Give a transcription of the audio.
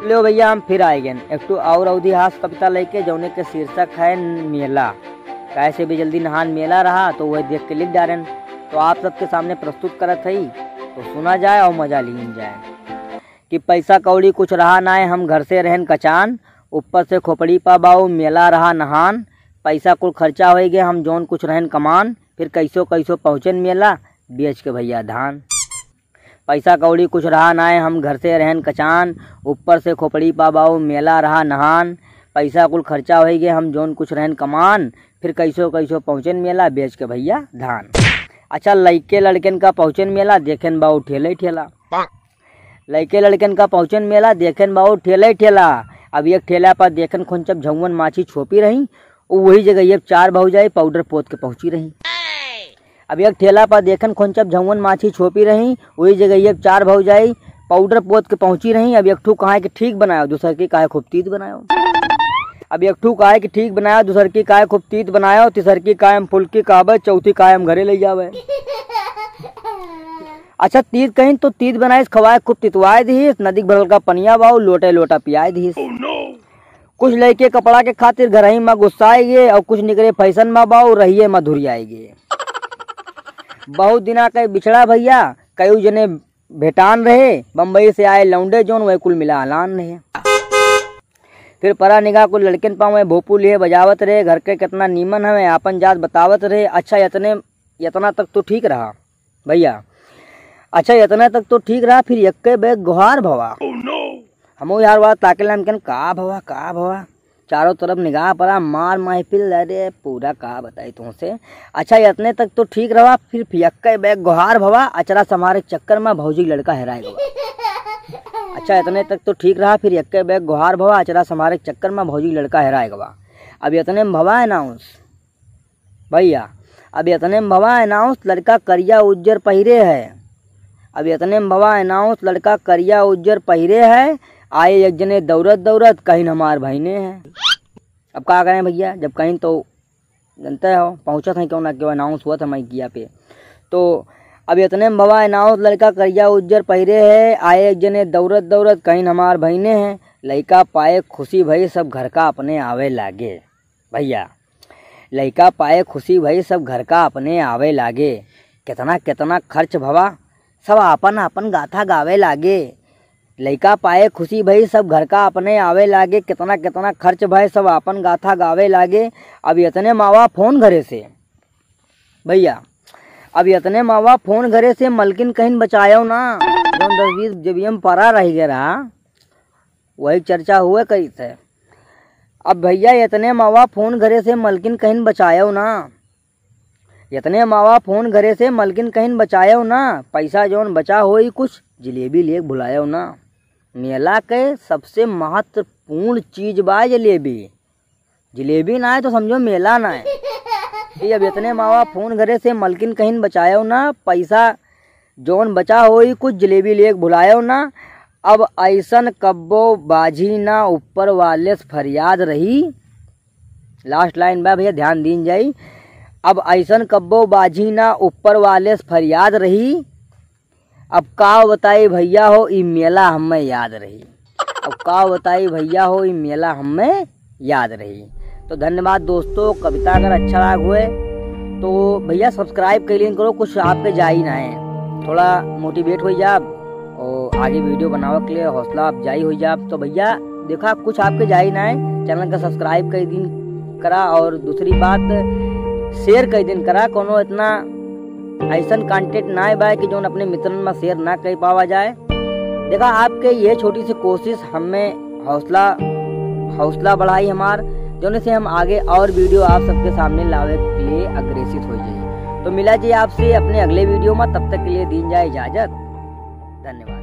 लो भैया हम फिर आए गए एक तो और अवधि हास कविता लेके जौने के शीर्षक है मेला। कैसे भी जल्दी नहान मेला रहा तो वह देख के लिख डारेन तो आप सबके सामने प्रस्तुत करत हई तो सुना जाए और मजा लीन जाए कि पैसा कौड़ी कुछ रहा ना है, हम घर से रहन कचान, ऊपर से खोपड़ी पा बाऊ मेला रहा नहान, पैसा कुल खर्चा हो गए हम जौन कुछ रहन कमान, फिर कैसो कैसो पहुँचन मेला बेच के भैया धान। पैसा कौड़ी कुछ रहा ना है, हम घर से रहन कचान, ऊपर से खोपड़ी पा बाऊ मेला रहा नहान, पैसा कुल खर्चा हो गए हम जौन कुछ रहन कमान, फिर कैसो कैसो पहुँचन मेला बेच के भैया धान। अच्छा लड़के लड़कन का पहुँचन मेला देखेन बाऊ ठेला ही ठेला, लड़के लड़कन का पहुँचन मेला देखेन बाऊ ठेला ही ठेला। अब एक ठेला पर देखन खुंचब झौवन माछी छोपी रही, वही जगह ये चार भौजाई पाउडर पोत के पहुँची रही। अब एक ठेला पर देखन खुंचब झौवन माछी छोपी रही, वही जगह ये चार भौजाई पाउडर पोत के पहुँची रही। अब एक ठू कहा कि ठीक बनायो, दूसर की कहा खूब तीत बनायो। अब एक ठू कहा कि ठीक बनायो, दूसर की कहा खूब तीत बनायो, तीसर की कायम फुल्की कहबे, चौथी कायम घरे ले जावे। अच्छा तीत कहीं तो तीत बनाए खवाए खूब तितवाए दी, नदी भरल का पनिया बाऊ लोटे लोटा पियाए दी। कुछ लड़के कपड़ा के खातिर घर ही में गुस्साए गे और कुछ निकले फैशन में बाऊ रहिए मधुरी आएगे। बहुत दिना कई बिछड़ा भैया कई जने भेटान रहे, बम्बई से आए लौंडे जोन वह कुल मिला हलान रहे। फिर परा निगाह कुल लड़कन पावे भोपू लिए बजावत रहे, घर के कितना नीमन हमें आपन जात बतावत रहे। अच्छा इतना तक तो ठीक रहा भैया, अच्छा इतना तक तो ठीक रहा। फिर यक्के बैग गुहार भवा हम यार बात ताके लाम का भवा चारों तरफ निगाह पड़ा मार महफिल, अरे पूरा का बताई तुमसे। अच्छा इतने तक तो ठीक रहा, फिर यक्के बैग गुहार भवा अचरा समारे चक्कर में भौजी लड़का हेराए गवा। अच्छा इतने तक तो ठीक रहा, फिर यक्के बैग गुहार भवा अचरा समारे चक्कर में भौजी लड़का हेराए गवा। अब इतने में भवा अनाउंस भैया, अब इतने में भवा अनाउंस लड़का करिया उज्जर पहिरे है। अब इतने में भवा अनाउंस लड़का करिया उज्जर पहिरे है, आए एक जने दौड़त दौड़त कहीं हमार बहने हैं। अब क्या करें भैया, जब कहीं तो जानते हो पहुँचा था क्यों ना क्यों अनाउंस हुआ था मैं किया पे। तो अब इतने में भवा अनाउंस लड़का करिया उज्जर पहिरे है, आए एक जने दौड़त दौड़त कहीं हमार बहने हैं, लड़का पाए खुशी भई सब घर का अपने आवे लागे। भैया लड़का पाए खुशी भई सब घर का अपने आवे लागे, कितना कितना खर्च भवा सब अपन अपन गाथा गावे लागे। लड़का पाए खुशी भई सब घर का अपने आवे लागे, कितना कितना खर्च भय सब अपन गाथा गावे लागे। अब इतने मावा फोन घरे से भैया, अब इतने मावा फोन घरे से मलकिन कहीं बचायो ना, जो 10-20 जबियम परा रह गया रहा वही चर्चा हुए कई थे। अब भैया इतने मावा फोन घरे से मलकिन कहीं बचायो ना, इतने मावा फोन घरे से मलकिन कहीं बचायो ना, पैसा जौन बचा हो ही कुछ जलेबी ले भुलायो ना। मेला के सबसे महत्वपूर्ण चीज बा जलेबी, जलेबी ना है तो समझो मेला ना है। ये अब इतने मावा फोन घरे से मलकिन कहीं बचायो ना, पैसा जौन बचा हो ही कुछ जलेबी ले भुलायो ना। अब ऐसन कब्बो बाजी ना ऊपर वाले से फरियाद रही, लास्ट लाइन बा भैया ध्यान दीन जाई। अब ऐसन कब्बो बाजी ना ऊपर वाले से फरियाद रही, अब का बताई भैया हो ई मेला हमें याद रही, अब का बताई भैया हो ई मेला हमें याद रही। तो धन्यवाद दोस्तों, कविता अगर अच्छा लगा हुए तो भैया सब्सक्राइब कर लिया करो, कुछ आपके जा ही ना है, थोड़ा मोटिवेट हो जा और आगे वीडियो बनावे के लिए हौसला आप जाई हो जा। तो भैया देखा कुछ आपके जा ही ना है, चैनल का सब्सक्राइब कई दिन करा और दूसरी बात शेयर कई दिन करा। कोनो इतना ऐसा कंटेंट ना है भाई कि जो अपने मित्रन में शेयर ना कर पावा जाए। देखा आपके ये छोटी सी कोशिश हमें हौसला बढ़ाई हमार, जोने से हम आगे और वीडियो आप सबके सामने लावे के लिए अग्रेसित हो जाए। तो मिला जी आपसे अपने अगले वीडियो में, तब तक के लिए दीन जाए इजाजत, धन्यवाद।